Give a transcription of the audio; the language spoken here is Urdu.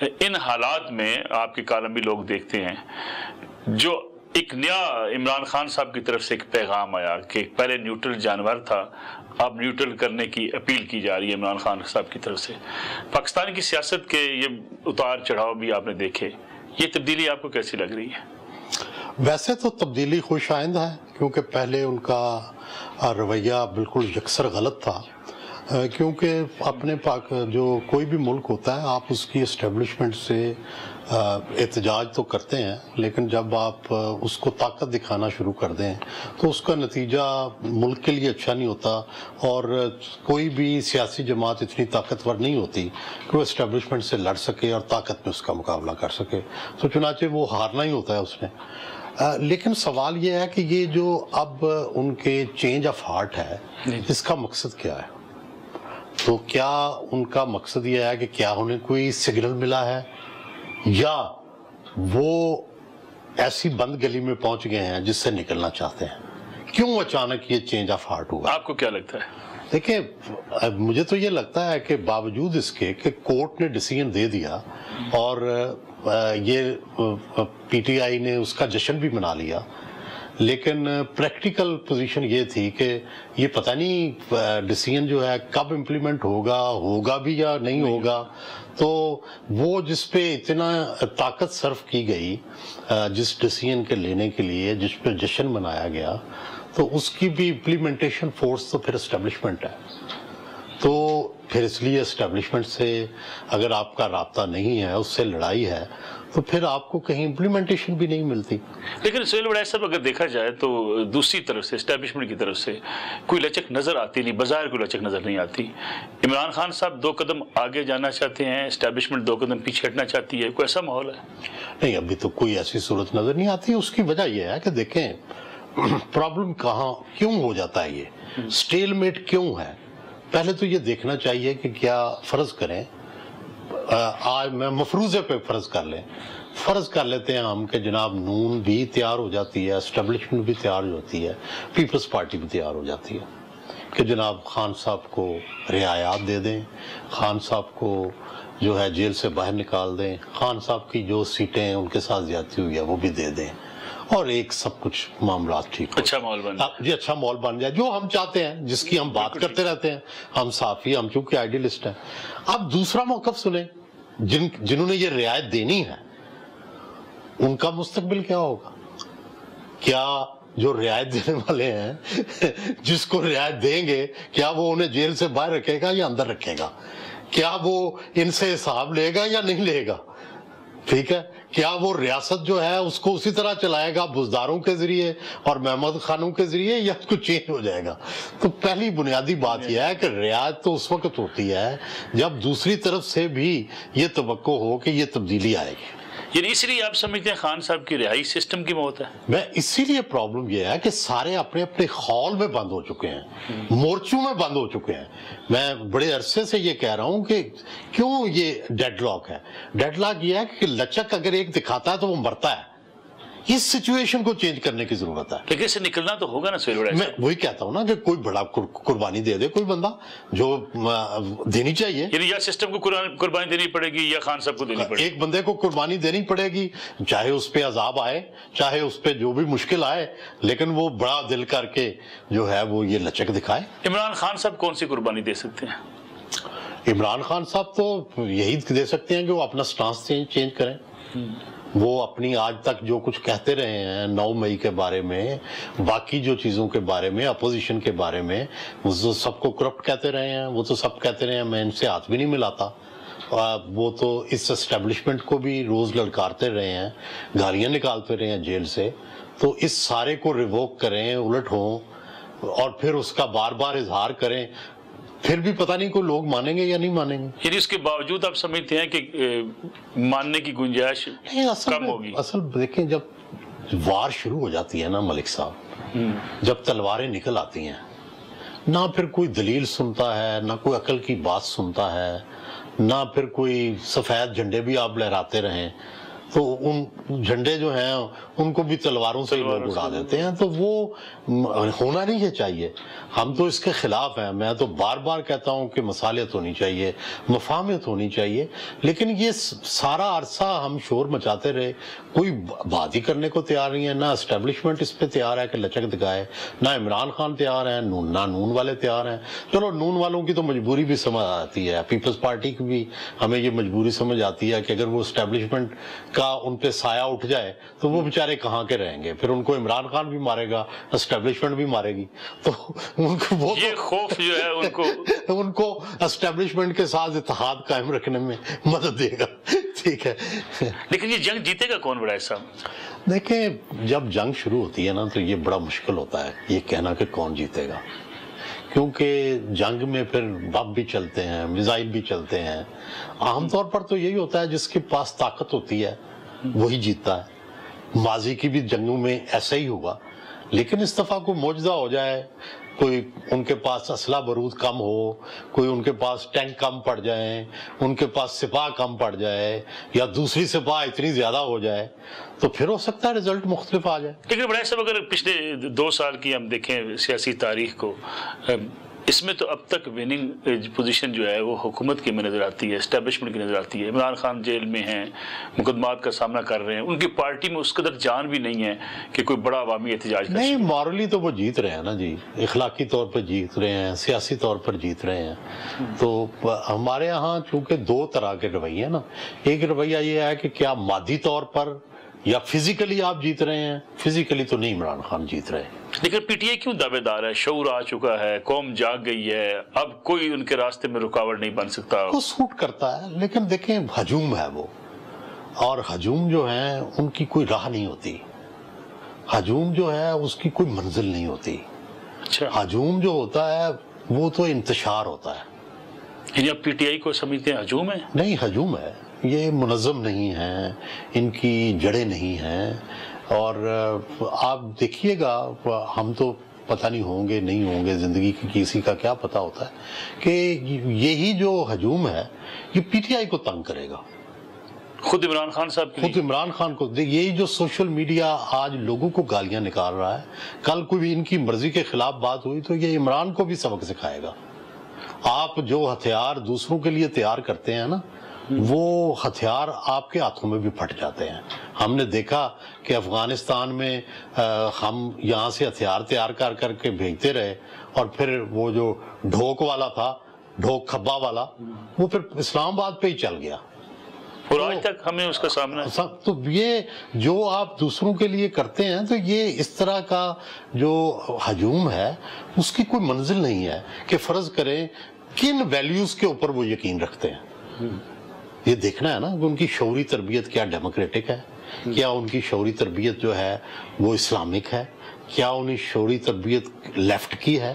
ان حالات میں آپ کے کالم بھی لوگ دیکھتے ہیں، جو ایک نیا عمران خان صاحب کی طرف سے ایک پیغام آیا کہ پہلے نیوٹرل جانور تھا، اب نیوٹرل کرنے کی اپیل کی جا رہی ہے عمران خان صاحب کی طرف سے۔ پاکستان کی سیاست کے یہ اتار چڑھاؤ بھی آپ نے دیکھے، یہ تبدیلی آپ کو کیسی لگ رہی ہے؟ ویسے تو تبدیلی خوش آئند ہے، کیونکہ پہلے ان کا رویہ بالکل یکسر غلط تھا، کیونکہ اپنے جو کوئی بھی ملک ہوتا ہے آپ اس کی اسٹیبلشمنٹ سے احتجاج تو کرتے ہیں، لیکن جب آپ اس کو طاقت دکھانا شروع کر دیں تو اس کا نتیجہ ملک کے لیے اچھا نہیں ہوتا، اور کوئی بھی سیاسی جماعت اتنی طاقتور نہیں ہوتی کہ وہ اسٹیبلشمنٹ سے لڑ سکے اور طاقت میں اس کا مقابلہ کر سکے، تو چنانچہ وہ ہارنا ہی ہوتا ہے اس نے۔ لیکن سوال یہ ہے کہ یہ جو اب ان کے چینج آف ہارٹ ہے، اس کا مقصد کیا ہے؟ تو کیا ان کا مقصد یہ ہے کہ کیا انہیں کوئی سگنل ملا ہے، یا وہ ایسی بند گلی میں پہنچ گئے ہیں جس سے نکلنا چاہتے ہیں؟ کیوں اچانک یہ چینج آف ہارٹ ہوا؟ آپ کو کیا لگتا ہے؟ دیکھیں، مجھے تو یہ لگتا ہے کہ باوجود اس کے کہ کورٹ نے ڈیسیژن دے دیا اور یہ پی ٹی آئی نے اس کا جشن بھی منا لیا، لیکن پریکٹیکل پوزیشن یہ تھی کہ یہ پتہ نہیں ڈیسیژن جو ہے کب امپلیمنٹ ہوگا بھی یا نہیں ہوگا، تو وہ جس پہ اتنا طاقت صرف کی گئی جس ڈیسیژن کے لینے کے لیے، جس پہ جشن منایا گیا، تو اس کی بھی امپلیمنٹیشن فورس تو پھر اسٹیبلشمنٹ ہے۔ تو پھر اس لیے اسٹیبلشمنٹ سے اگر آپ کا رابطہ نہیں ہے، اس سے لڑائی ہے، تو پھر آپ کو کہیں امپلیمنٹیشن بھی نہیں ملتی۔ لیکن سہیل وڑائچ صاحب اگر دیکھا جائے تو دوسری طرف سے اسٹیبلشمنٹ کی طرف سے کوئی لچک نظر آتی نہیں، بظاہر کوئی لچک نظر نہیں آتی۔ عمران خان صاحب 2 قدم آگے جانا چاہتے ہیں، اسٹیبلشمنٹ 2 قدم پیچھے ہٹنا چاہتی ہے، کوئی ایسا ماحول ہے؟ نہیں، ابھی تو کوئی ایسی صورت نظر نہیں آتی۔ اس کی وجہ یہ ہے کہ دیکھیں پرابلم کیوں ہو جاتا ہے، یہ سٹیل میٹ کیوں ہے؟ پہلے تو یہ دیکھنا چاہیے کہ کیا فرض کریں، آج میں مفروضے پہ فرض کر لیتے ہیں ہم کہ جناب نون بھی تیار ہو جاتی ہے، اسٹیبلشمنٹ بھی تیار ہو جاتی ہے، پیپلز پارٹی بھی تیار ہو جاتی ہے کہ جناب خان صاحب کو رعایات دے دیں، خان صاحب کو جو ہے جیل سے باہر نکال دیں، خان صاحب کی جو سیٹیں ان کے ساتھ زیادتی ہوئی ہے وہ بھی دے دیں، اور ایک سب کچھ معاملات ٹھیک اچھا ماحول بن جائے، جی اچھا ماحول بن جائے، جو ہم چاہتے ہیں، جس کی ہم بات کرتے رہتے ہیں، ہم صافی، ہم چونکہ آئیڈیلسٹ ہیں۔ اب دوسرا موقف سنیں، جنہوں نے یہ رعایت دینی ہے ان کا مستقبل کیا ہوگا؟ کیا جو رعایت دینے والے ہیں جس کو رعایت دیں گے، کیا وہ انہیں جیل سے باہر رکھے گا یا اندر رکھے گا؟ کیا وہ ان سے حساب لے گا یا نہیں لے گا؟ ٹھیک ہے، کیا وہ ریاست جو ہے اس کو اسی طرح چلائے گا بزداروں کے ذریعے اور محمد خانوں کے ذریعے، یا اس کو چینج ہو جائے گا؟ تو پہلی بنیادی بات یہ ہے کہ رعایت تو اس وقت ہوتی ہے جب دوسری طرف سے بھی یہ توقع ہو کہ یہ تبدیلی آئے گی۔ یعنی اس لیے آپ سمجھتے ہیں خان صاحب کی رہائی سسٹم کی موت ہے؟ میں اسی لیے پرابلم یہ ہے کہ سارے اپنے اپنے خول میں بند ہو چکے ہیں، مورچوں میں بند ہو چکے ہیں۔ میں بڑے عرصے سے یہ کہہ رہا ہوں کہ کیوں یہ ڈیڈ لاک ہے؟ ڈیڈ لاک یہ ہے کہ لچک اگر ایک دکھاتا ہے تو وہ مرتا ہے۔ اس سچویشن کو چینج کرنے کی ضرورت ہے، لیکن اسے نکلنا تو ہوگا نا سہیل وڑائچ میں صاحب؟ وہی کہتا ہوں نا کہ کوئی بڑا قربانی دے دے کوئی بندہ جو دینی چاہیے۔ یعنی یا سسٹم کو قربانی دینی پڑے گی یا خان صاحب کو دینی پڑے گی؟ ایک بندے کو قربانی دینی پڑے گی، چاہے اس پہ عذاب آئے، چاہے اس پہ جو بھی مشکل آئے، لیکن وہ بڑا دل کر کے جو ہے وہ یہ لچک دکھائے۔ عمران خان صاحب کون سی قربانی دے سکتے ہیں؟ عمران خان صاحب تو یہی دے سکتے ہیں کہ وہ اپنا سٹانس چینج کریں۔ وہ اپنی آج تک جو کچھ کہتے رہے ہیں 9 مئی کے بارے میں، باقی جو چیزوں کے بارے میں، اپوزیشن کے بارے میں، وہ سب کو کرپٹ کہتے رہے ہیں، وہ تو سب کہتے رہے ہیں میں ان سے ہاتھ بھی نہیں ملاتا، وہ تو اس اسٹیبلشمنٹ کو بھی روز للکارتے رہے ہیں، گالیاں نکالتے رہے ہیں جیل سے۔ تو اس سارے کو ریووک کریں، الٹ ہوں، اور پھر اس کا بار بار اظہار کریں، پھر بھی پتہ نہیں کوئی لوگ مانیں گے یا نہیں مانیں گے۔ یعنی اس کے باوجود آپ سمجھتے ہیں کہ ماننے کی گنجائش کم ہوگی؟ اصل دیکھیں، جب وار شروع ہو جاتی ہے نا ملک صاحب، جب تلواریں نکل آتی ہیں، نہ پھر کوئی دلیل سنتا ہے، نہ کوئی عقل کی بات سنتا ہے، نہ پھر کوئی سفید جھنڈے بھی آپ لہراتے رہیں، تو ان جھنڈے جو ہیں ان کو بھی تلواروں سے لوگ اڑا دیتے ہیں، تو وہ ہونا نہیں ہے چاہیے. ہم تو اس کے خلاف ہیں. میں تو بار بار کہتا ہوں کہ مصالحت ہونی چاہیے، مفاہمت ہونی چاہیے، لیکن یہ سارا عرصہ ہم شور مچاتے رہے، کوئی بات ہی کرنے کو تیار نہیں ہے. نہ اسٹیبلشمنٹ اس پہ تیار ہے کہ لچک دکھائے، نہ عمران خان تیار ہیں، نہ نون والے تیار ہیں. چلو نون والوں کی تو مجبوری بھی سمجھ آتی ہے، پیپلز پارٹی کی بھی ہمیں یہ مجبوری سمجھ آتی ہے کہ اگر وہ اسٹیبلشمنٹ کا ان پہ سایہ اٹھ جائے تو وہ بیچارے کہاں کے رہیں گے. پھر ان کو عمران خان بھی مارے گا، اسٹیبلشمنٹ بھی مارے گی، تو ان کو وہ یہ خوف جو ہے ان کو اسٹیبلشمنٹ کے ساتھ اتحاد قائم رکھنے میں مدد دے گا. ٹھیک ہے، لیکن یہ جنگ جیتے گا کون بڑا صاحب؟ دیکھیں جب جنگ شروع ہوتی ہے نا تو یہ بڑا مشکل ہوتا ہے یہ کہنا کہ کون جیتے گا، کیونکہ جنگ میں پھر بم بھی چلتے ہیں، میزائل بھی چلتے ہیں. عام طور پر تو یہی ہوتا ہے جس کے پاس طاقت ہوتی ہے وہی جیتتا ہے. ماضی کی بھی جنگوں میں ایسا ہی ہوا، لیکن اس دفعہ کوئی معجزہ ہو جائے، کوئی ان کے پاس اسلحہ بارود کم ہو، کوئی ان کے پاس ٹینک کم پڑ جائیں، ان کے پاس سپاہ کم پڑ جائے، یا دوسری سپاہ اتنی زیادہ ہو جائے، تو پھر ہو سکتا ہے رزلٹ مختلف آ جائے. لیکن بڑا صاحب اگر پچھلے 2 سال کی ہم دیکھیں سیاسی تاریخ کو، اس میں تو اب تک وننگ پوزیشن جو ہے وہ حکومت کی میں نظر آتی ہے، اسٹیبلشمنٹ کی نظر آتی ہے. عمران خان جیل میں ہیں، مقدمات کا سامنا کر رہے ہیں، ان کی پارٹی میں اس قدر جان بھی نہیں ہے کہ کوئی بڑا عوامی احتجاج کر نہیں. مورلی تو وہ جیت رہے ہیں نا جی، اخلاقی طور پر جیت رہے ہیں، سیاسی طور پر جیت رہے ہیں. تو ہمارے ہاں چونکہ 2 طرح کے رویے ہیں نا، ایک رویہ یہ ہے کہ کیا مادی طور پر یا فزیکلی آپ جیت رہے ہیں. فزیکلی تو نہیں عمران خان جیت رہے. لیکن پی ٹی آئی کیوں دعوے دار ہے؟ شعور آ چکا ہے، قوم جاگ گئی ہے، اب کوئی ان کے راستے میں رکاوٹ نہیں بن سکتا. وہ سوٹ کرتا ہے، لیکن دیکھیں ہجوم ہے وہ، اور ہجوم جو ہے ان کی کوئی راہ نہیں ہوتی. ہجوم جو ہے اس کی کوئی منزل نہیں ہوتی. اچھا، ہجوم جو ہوتا ہے وہ تو انتشار ہوتا ہے. یعنی اب پی ٹی آئی کو سمجھتے ہیں ہجوم ہے؟ نہیں، ہجوم ہے، یہ منظم نہیں ہے، ان کی جڑیں نہیں ہیں. اور آپ دیکھیے گا، ہم تو پتہ نہیں ہوں گے نہیں ہوں گے، زندگی کی کسی کا کیا پتہ ہوتا ہے کہ یہی جو ہجوم ہے یہ پی ٹی آئی کو تنگ کرے گا. خود عمران خان صاحب خود عمران خان کو یہی جو سوشل میڈیا آج لوگوں کو گالیاں نکال رہا ہے، کل کوئی ان کی مرضی کے خلاف بات ہوئی تو یہ عمران کو بھی سبق سکھائے گا. آپ جو ہتھیار دوسروں کے لیے تیار کرتے ہیں نا، وہ ہتھیار آپ کے ہاتھوں میں بھی پھٹ جاتے ہیں. ہم نے دیکھا کہ افغانستان میں ہم یہاں سے ہتھیار تیار کر کر کے بھیجتے رہے، اور پھر وہ جو ڈھوک والا تھا، ڈھوک کھبا والا، وہ پھر اسلام آباد پہ ہی چل گیا، اور آج تک ہمیں اس کا سامنا ہے. تو یہ جو آپ دوسروں کے لیے کرتے ہیں، تو یہ اس طرح کا جو ہجوم ہے اس کی کوئی منزل نہیں ہے کہ فرض کریں کن ویلیوز کے اوپر وہ یقین رکھتے ہیں. یہ دیکھنا ہے نا کہ ان کی شعوری تربیت کیا ڈیموکریٹک ہے، کیا ان کی شعوری تربیت جو ہے وہ اسلامک ہے، کیا ان کی شعوری تربیت لیفٹ کی ہے.